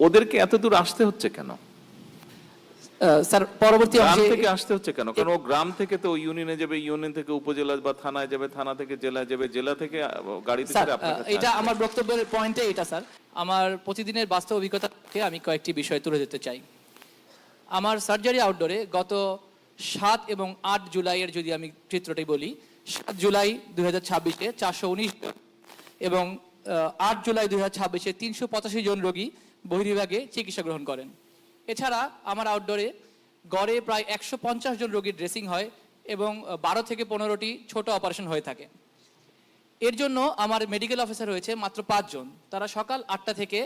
ওদেরকে এত দূর আসতে হচ্ছে কেন? স্যার পরবর্তী গ্রাম অংশে থেকে আসতে হচ্ছে কেন? কারণ ও গ্রাম থেকে তো ইউনিয়নে যাবে, ইউনিয়ন থেকে উপজেলা বা থানায় যাবে, থানা থেকে জেলায় যাবে, জেলা থেকে গাড়িতে স্যার করে আপনার কাছে এটা আসবে। আমার বক্তব্যের পয়েন্টে এটা স্যার। আমার প্রতিদিনের বাস্তব অভিজ্ঞতা থেকে আমি কয়েকটি বিষয় তুলে ধরতে চাই। আমার সার্জারি আউটডোরে গত 7 এবং 8 জুলাইয়ের যদি আমি চিত্রটি বলি, 7 জুলাই 2026-এ 419 জন এবং 8 জুলাই 2026-এ 385 জন রোগী বহির্বিভাগে চিকিৎসা গ্রহণ করেন। এছাড়া আমার আউটডোরে গড়ে প্রায় 150 জন রোগীর ড্রেসিং হয় এবং 12 থেকে 15টি ছোট অপারেশন হয়ে থাকে। এর জন্য আমার মেডিকেল অফিসার রয়েছে মাত্র 5 জন। তারা সকাল 8টা থেকে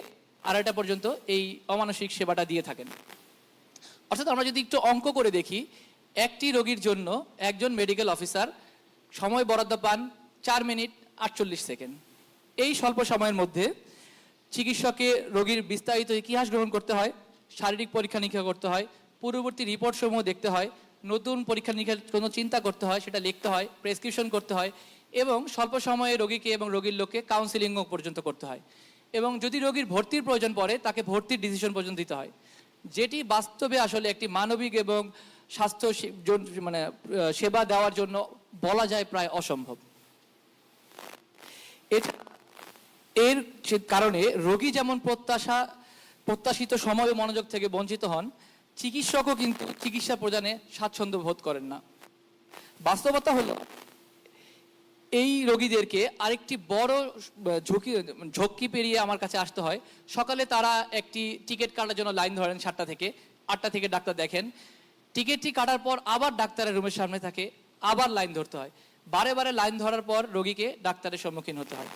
2:30 পর্যন্ত এই অমানসিক সেবাটা দিয়ে থাকেন। অর্থাৎ আমরা যদি একটু অঙ্ক করে দেখি, একটি রোগীর জন্য একজন মেডিকেল অফিসার সময় বরাদ্দ পান 4 মিনিট 48 সেকেন্ড। এই স্বল্প সময়ের মধ্যে চিকিৎসককে রোগীর বিস্তারিত ইতিহাস গ্রহণ করতে হয়, শারীরিক পরীক্ষা নিরীক্ষা করতে হয়, পূর্ববর্তী রিপোর্ট সমূহ দেখতে হয়, নতুন পরীক্ষা নিরীক্ষার কোনো চিন্তা করতে হয়, সেটা লিখতে হয়, প্রেসক্রিপশন করতে হয় এবং স্বল্প সময়ে রোগীকে এবং রোগীর লোককে কাউন্সিলিংও পর্যন্ত করতে হয় এবং যদি রোগীর ভর্তির প্রয়োজন পড়ে তাকে ভর্তির ডিসিশন পর্যন্ত দিতে হয়, যেটি বাস্তবে আসলে একটি মানবিক এবং স্বাস্থ্য সেবা দেওয়ার জন্য বলা যায় প্রায় অসম্ভব। এর কারণে রোগী যেমন প্রত্যাশিত সময় ও মনোযোগ থেকে বঞ্চিত হন, চিকিৎসকও কিন্তু চিকিৎসা প্রদানে স্বাচ্ছন্দ্য বোধ করেন না। বাস্তবতা হলো এই রোগীদেরকে আরেকটি বড় ঝক্কি পেরিয়ে আমার কাছে আসতে হয়। সকালে তারা একটি টিকিট কাটার জন্য লাইন ধরেন 7টা থেকে 8টা থেকে ডাক্তার দেখেন, টিকিটটি কাটার পর আবার ডাক্তারের রুমের সামনে থাকে, আবার লাইন ধরতে হয়। বারে বারে লাইন ধরার পর রোগীকে ডাক্তারের সম্মুখীন হতে হয়।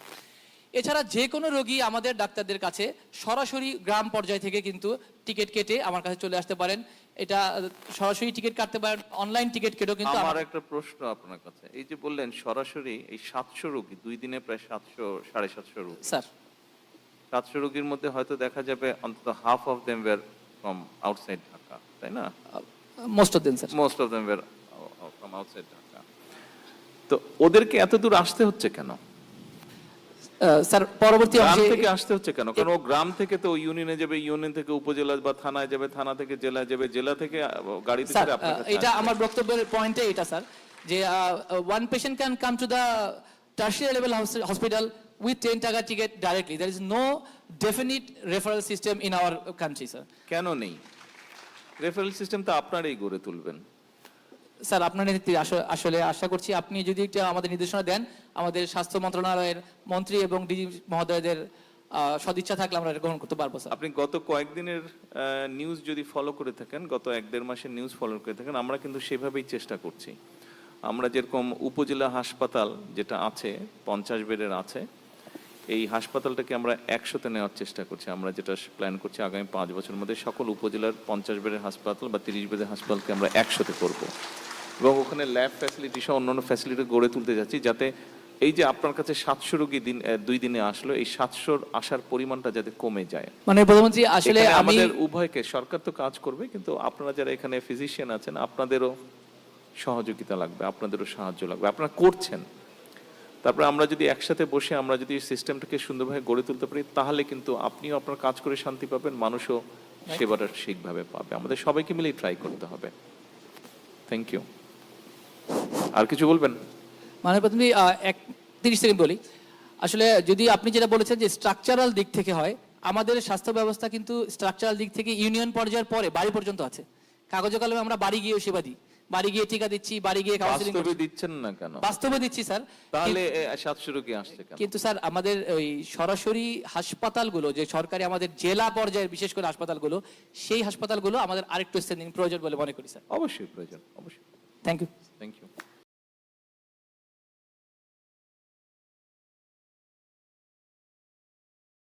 এছাড়া যে কোনো রোগী আমাদের ডাক্তারদের কাছে সরাসরি গ্রাম পর্যায় থেকে কিন্তু টিকিট কেটে আমার কাছে চলে আসতে পারেন। এটা সরাসরি টিকিট কাটতে পারেন, অনলাইন টিকিট কেটেও কিন্তু। আমার একটা প্রশ্ন আপনার কাছে, এই যে বললেন সরাসরি এই 700 রোগী, 2 দিনে প্রায় 700-750 রোগী। স্যার 700 রোগীর মধ্যে হয়তো দেখা যাবে অন্তত half of them were from outside Dhaka, তাই না? Most of them sir. Most of them were from outside Dhaka. তো ওদেরকে এত দূর আসতে হচ্ছে কেন? স্যার পরবর্তী গ্রাম অংশে থেকে আসতে হচ্ছে কেন? কারণ ও গ্রাম থেকে তো ইউনিয়নে যাবে, ইউনিয়ন থেকে উপজেলা বা থানায় যাবে, থানা থেকে জেলায় যাবে, জেলা থেকে গাড়িতে স্যার করে আপনার কাছে এটা আসবে। আমার বক্তব্যের পয়েন্টে এটা স্যার, যে one patient can come to the tertiary level hospital with 10 টাকা ticket directly. There is no definite referral system in our country, sir. কেন নেই? রেফারেল সিস্টেম তো আপনারাই গড়ে তুলবেন। স্যার আপনার নেতৃত্বে আসলে আশা করছি আপনি যদি এটা আমাদের নির্দেশনা দেন, আমাদের স্বাস্থ্য মন্ত্রণালয়ের মন্ত্রী এবং ডিজি মহোদয়দের সদিচ্ছা থাকলে আমরা এটা গ্রহণ করতে পারবো স্যার। আপনি গত কয়েকদিনের নিউজ যদি ফলো করে থাকেন, গত 1-1.5 মাসের নিউজ ফলো করে থাকেন, আমরা কিন্তু সেভাবেই চেষ্টা করছি। আমরা যেরকম উপজেলা হাসপাতাল যেটা আছে 50 বেডের আছে, এই হাসপাতালটাকে আমরা 100-তে নেওয়ার চেষ্টা করছি। আমরা যেটা প্ল্যান করছি আগামী 5 বছরের মধ্যে সকল উপজেলার 50 বেডের হাসপাতাল বা 30 বেডের হাসপাতালকে আমরা 100-তে করব এবং ওখানে ল্যাব ফ্যাসিলিটি সহ অন্যান্য ফ্যাসিলিটি গড়ে তুলতে যাচ্ছি, যাতে এই যে আপনার কাছে 700 রোগী 2 দিনে আসলো, এই 700 আসার পরিমাণটা যাতে কমে যায়। মানে প্রধানমন্ত্রী আসলে আমাদের উভয়কে, সরকার তো কাজ করবে, কিন্তু আপনারা যারা এখানে ফিজিশিয়ান আছেন আপনাদেরও সহযোগিতা লাগবে, আপনাদেরও সাহায্য লাগবে, আপনারা করছেন। তারপরে আমরা যদি একসাথে বসে আমরা যদি সিস্টেমটাকে সুন্দরভাবে গড়ে তুলতে পারি, তাহলে কিন্তু আপনিও আপনার কাজ করে শান্তি পাবেন, মানুষও সেবাটা ঠিকভাবে পাবে। আমাদের সবাইকে মিলেই ট্রাই করতে হবে। Thank you. আর কিছু বলবেন? মানে প্রথমে 30 সেকেন্ড বলি। আসলে যদি আপনি যেটা বলেছেন যে স্ট্রাকচারাল দিক থেকে হয়, আমাদের স্বাস্থ্য ব্যবস্থা কিন্তু স্ট্রাকচারাল দিক থেকে ইউনিয়ন পর্যায়ের পরে বাড়ি পর্যন্ত আছে। কাগজে কলমে আমরা বাড়ি গিয়ে সেবা দিই, বাড়ি গিয়ে টিকা দিচ্ছি, বাড়ি গিয়ে কাউন্সিলিং বাস্তবে দিচ্ছেন না কেন? বাস্তবে দিচ্ছি স্যার। তাহলে 700 রোগী আসছে কেন? কিন্তু স্যার আমাদের ওই সরাসরি হাসপাতালগুলো যে সরকারি আমাদের জেলা পর্যায়ের বিশেষ করে হাসপাতালগুলো, সেই হাসপাতালগুলো আমাদের আরেকটু স্ট্রেন্থেনিং প্রয়োজন বলে মনে করি স্যার। অবশ্যই প্রয়োজন, অবশ্যই। Thank you.